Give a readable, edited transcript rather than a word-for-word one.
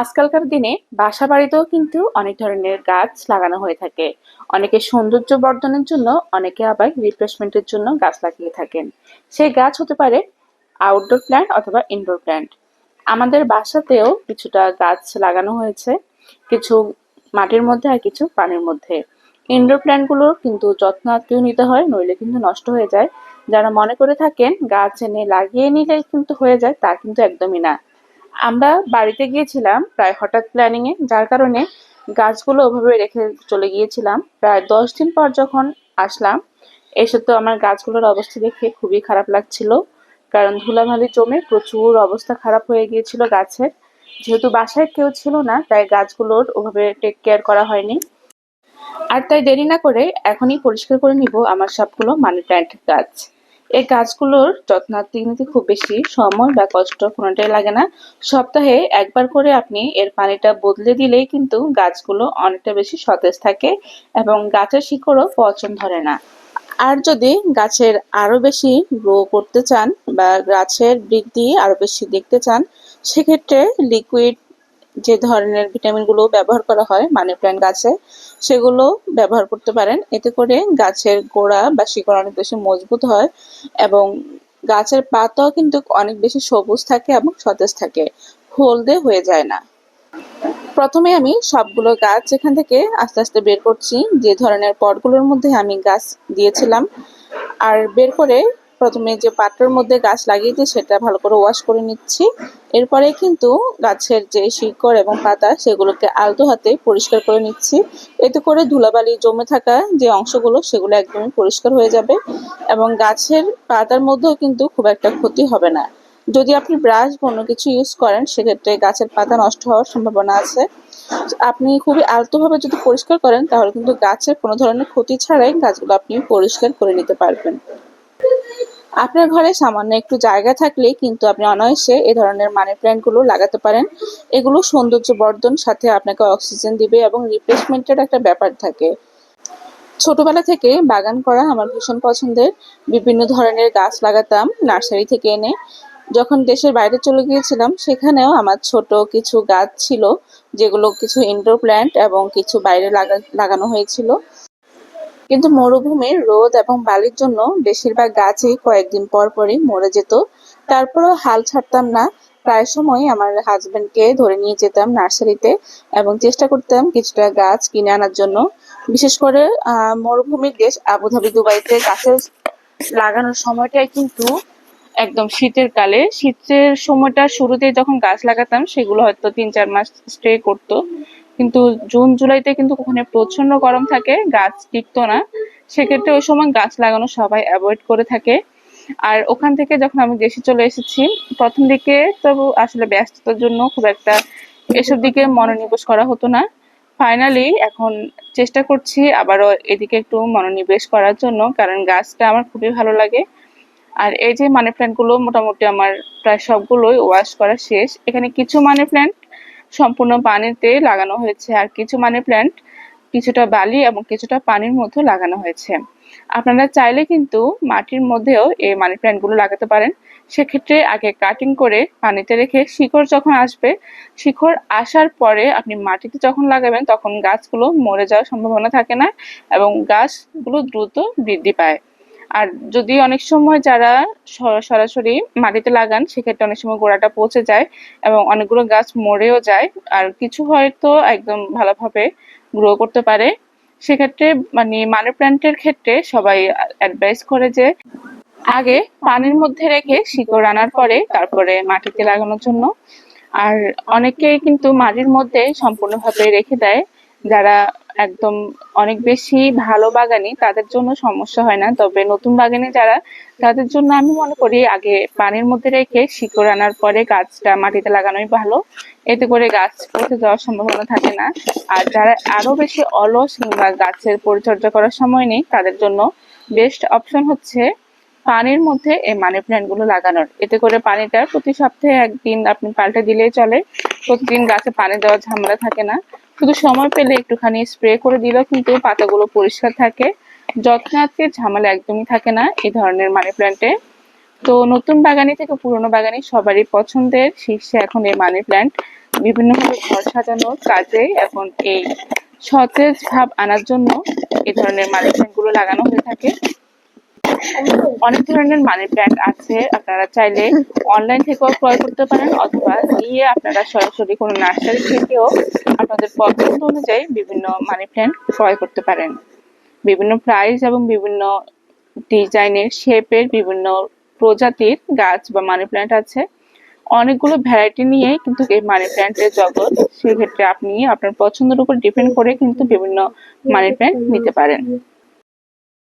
আজকালকার দিনে বাসা বাড়িতেও কিন্তু অনেক ধরনের গাছ লাগানো হয়ে থাকে। অনেকে সৌন্দর্য বর্ধনের জন্য, অনেকে আবার রিফ্রেশমেন্টের জন্য গাছ লাগিয়ে থাকেন। সেই গাছ হতে পারে আউটডোর প্ল্যান্ট অথবা ইনডোর প্ল্যান্ট। আমাদের বাসাতেও কিছুটা গাছ লাগানো হয়েছে, কিছু মাটির মধ্যে আর কিছু পানির মধ্যে। ইনডোর প্ল্যান্টগুলোর কিন্তু যত্ন আত্তিও নিতে হয়, নইলে কিন্তু নষ্ট হয়ে যায়। যারা মনে করে থাকেন গাছ এনে লাগিয়ে নিলে কিন্তু হয়ে যায়, তা কিন্তু একদমই না। আমরা বাড়িতে গিয়েছিলাম প্রায় হঠাৎ প্ল্যানিং এ, যার কারণে গাছগুলো ওভাবে রেখে চলে গিয়েছিলাম। প্রায় 10 দিন পর যখন আসলাম, এসে তো আমার গাছগুলোর অবস্থা দেখে খুবই খারাপ লাগছিল। কারণ ধুলাবালি জমে প্রচুর অবস্থা খারাপ হয়ে গিয়েছিল গাছের। যেহেতু বাসায় কেউ ছিল না, তাই গাছগুলোর ওভাবে টেক কেয়ার করা হয়নি। আর তাই দেরি না করে এখনই পরিষ্কার করে নিব আমার সবগুলো মানি প্ল্যান্ট গাছ। এই গাছগুলোর যত্নার্থে নিতে খুব বেশি সময় বা কষ্ট কোনোটাই লাগে না। সপ্তাহে একবার করে আপনি এর পানিটা বদলে দিলেই কিন্তু গাছগুলো অনেকটা বেশি সতেজ থাকে এবং গাছের শিকড়ও পচন ধরে না। আর যদি গাছের আরো বেশি গ্রো করতে চান বা গাছের বৃদ্ধি আরো বেশি দেখতে চান, সেক্ষেত্রে লিকুইড যে ধরনের ভিটামিনগুলো ব্যবহার করা হয় মানি প্ল্যান্ট গাছে, সেগুলো ব্যবহার করতে পারেন। এতে করে গাছের গোড়া বা শিকড় অনেক বেশি মজবুত হয় এবং গাছের পাতাও কিন্তু অনেক বেশি সবুজ থাকে এবং সতেজ থাকে, হলদে হয়ে যায় না। প্রথমে আমি সবগুলো গাছ এখান থেকে আস্তে আস্তে বের করছি, যে ধরনের পটগুলোর মধ্যে আমি গাছ দিয়েছিলাম। আর বের করে প্রথমে যে পাত্রের মধ্যে গাছ লাগিয়েছি সেটা ভালো করে ওয়াশ করে নিচ্ছি। এরপরে কিন্তু গাছের যে শিকড় এবং পাতা সেগুলোকে আলতো হাতে পরিষ্কার করে নিচ্ছি। এতে করে ধুলাবালি জমে থাকা যে অংশগুলো সেগুলো একদমই পরিষ্কার হয়ে যাবে এবং গাছের পাতার মধ্যেও কিন্তু খুব একটা ক্ষতি হবে না। যদি আপনি ব্রাশ বা অন্য কিছু ইউজ করেন, সেক্ষেত্রে গাছের পাতা নষ্ট হওয়ার সম্ভাবনা আছে। আপনি খুবই আলতোভাবে যদি পরিষ্কার করেন, তাহলে কিন্তু গাছের কোনো ধরনের ক্ষতি ছাড়াই গাছগুলো আপনি পরিষ্কার করে নিতে পারবেন। আপনার ঘরে সামান্য একটু জায়গা থাকলেই কিন্তু আপনি অনায়াসে এ ধরনের মানি প্ল্যান্ট গুলো লাগাতে পারেন। এগুলো সৌন্দর্য বর্ধন, সাথে আপনাকে অক্সিজেন দিবে এবং রিপ্লেসমেন্টের একটা ব্যাপার থাকে। ছোটবেলা থেকে বাগান করা আমার ভীষণ পছন্দের। বিভিন্ন ধরনের গাছ লাগাতাম নার্সারি থেকে এনে। যখন দেশের বাইরে চলে গিয়েছিলাম, সেখানেও আমার ছোট কিছু গাছ ছিল, যেগুলো কিছু ইনডোর প্ল্যান্ট এবং কিছু বাইরে লাগানো হয়েছিল। কিন্তু মরুভূমির রোদ এবং বালির জন্য বেশিরভাগ গাছই কয়েকদিন পর পরই মরে যেত। তারপরও হাল ছাড়তাম না। প্রায় সময় আমার হাজবেন্ডকে ধরে নিয়ে যেতাম নার্সারিতে এবং চেষ্টা করতাম কিছুটা গাছ কিনে আনার জন্য। বিশেষ করে মরুভূমির দেশ আবুধাবি, দুবাইতে গাছের লাগানোর সময়টাই কিন্তু একদম শীতের কালে, শীতের সময়টা শুরুতেই যখন গাছ লাগাতাম, সেগুলো হয়তো 3-4 মাস স্টে করতো। কিন্তু জুন জুলাইতে কিন্তু ওখানে প্রচন্ড গরম থাকে, গাছ টিকতো না। সেক্ষেত্রে ওই সময় গাছ লাগানো সবাই অ্যাভয়েড করে থাকে। আর ওখান থেকে যখন আমি দেশে চলে এসেছি, প্রথম দিকে তো আসলে ব্যস্ততার জন্য খুব একটা এসব দিকে মনোনিবেশ করা হতো না। ফাইনালি এখন চেষ্টা করছি আবারও এদিকে একটু মনোনিবেশ করার জন্য, কারণ গাছটা আমার খুবই ভালো লাগে। আর এই যে মানি প্ল্যান্ট গুলো মোটামুটি আমার প্রায় সবগুলোই ওয়াশ করা শেষ। এখানে কিছু মানি প্ল্যান্ট সম্পূর্ণ পানিতে লাগানো হয়েছে, আর কিছু মানি প্ল্যান্ট কিছুটা বালি এবং কিছুটা পানির মধ্যে লাগানো হয়েছে। আপনারা চাইলে কিন্তু মাটির মধ্যেও এই মানি প্ল্যান্ট গুলো লাগাতে পারেন। সেক্ষেত্রে আগে কাটিং করে পানিতে রেখে শিকড় যখন আসবে, শিকড় আসার পরে আপনি মাটিতে যখন লাগাবেন, তখন গাছগুলো মরে যাওয়ার সম্ভাবনা থাকে না এবং গাছগুলো দ্রুত বৃদ্ধি পায়। আর যদি অনেক সময় যারা সরাসরি মাটিতে লাগান, সেক্ষেত্রে অনেক সময় গোড়াটা পচে যায় এবং অনেকগুলো গাছ মরেও যায়। আর কিছু হয়তো একদম ভালোভাবে গ্রো করতে পারে। সেক্ষেত্রে মানে মানি প্ল্যান্টের ক্ষেত্রে সবাই অ্যাডভাইস করে যে আগে পানির মধ্যে রেখে শিকড় আনার পরে তারপরে মাটিতে লাগানোর জন্য। আর অনেকেই কিন্তু মাটির মধ্যে সম্পূর্ণভাবে রেখে দেয়। যারা একদম অনেক বেশি ভালো বাগানি, তাদের জন্য সমস্যা হয় না। তবে নতুন বাগানি যারা, তাদের জন্য আমি মনে করি আগে পানির মধ্যে রেখে শিকড় আনার পরে গাছটা মাটিতে লাগানোই ভালো। এতে করে গাছ পচে যাওয়ার সম্ভাবনা থাকে না। আর যারা আরো বেশি অলস কিংবা গাছের পরিচর্যা করার সময় নেই, তাদের জন্য বেস্ট অপশন হচ্ছে পানির মধ্যে এই মানি প্ল্যান্ট গুলো লাগানোর। এতে করে পানিটা প্রতি সপ্তাহে একদিন আপনি পাল্টে দিলেই চলে। প্রতিদিন গাছে পানি দেওয়ার ঝামেলা থাকে না। শুধু সময় পেলে একটুখানি স্প্রে করে দিলেও কিন্তু পাতাগুলো পরিষ্কার থাকে। যত্নার্থে ঝামেলা একদমই থাকে না এই ধরনের মানি প্ল্যান্টে। তো নতুন বাগানি থেকে পুরনো বাগানি সবারই পছন্দের শীর্ষে এখন এই মানি প্ল্যান্ট। বিভিন্নভাবে ঘর সাজানোর কাজে এখন এই সতেজ ভাব আনার জন্য এই ধরনের মানি প্ল্যান্ট গুলো লাগানো হয়ে থাকে। অনেক ধরনের মানি প্ল্যান্ট আছে, আপনারা চাইলে অনলাইন থেকেও ক্রয় করতে পারেন অথবা গিয়ে আপনারা সরাসরি কোনো নার্সারি থেকেও আপনাদের পছন্দ অনুযায়ী বিভিন্ন মানি প্ল্যান্ট ক্রয় করতে পারেন। বিভিন্ন প্রাইস এবং বিভিন্ন ডিজাইনের শেপের বিভিন্ন প্রজাতির গাছ বা মানি প্ল্যান্ট আছে। অনেকগুলো ভ্যারাইটি নিয়ে কিন্তু এই মানি প্ল্যান্টের জগৎ। সেক্ষেত্রে আপনি আপনার পছন্দের উপর ডিপেন্ড করে কিন্তু বিভিন্ন মানি প্ল্যান্ট নিতে পারেন।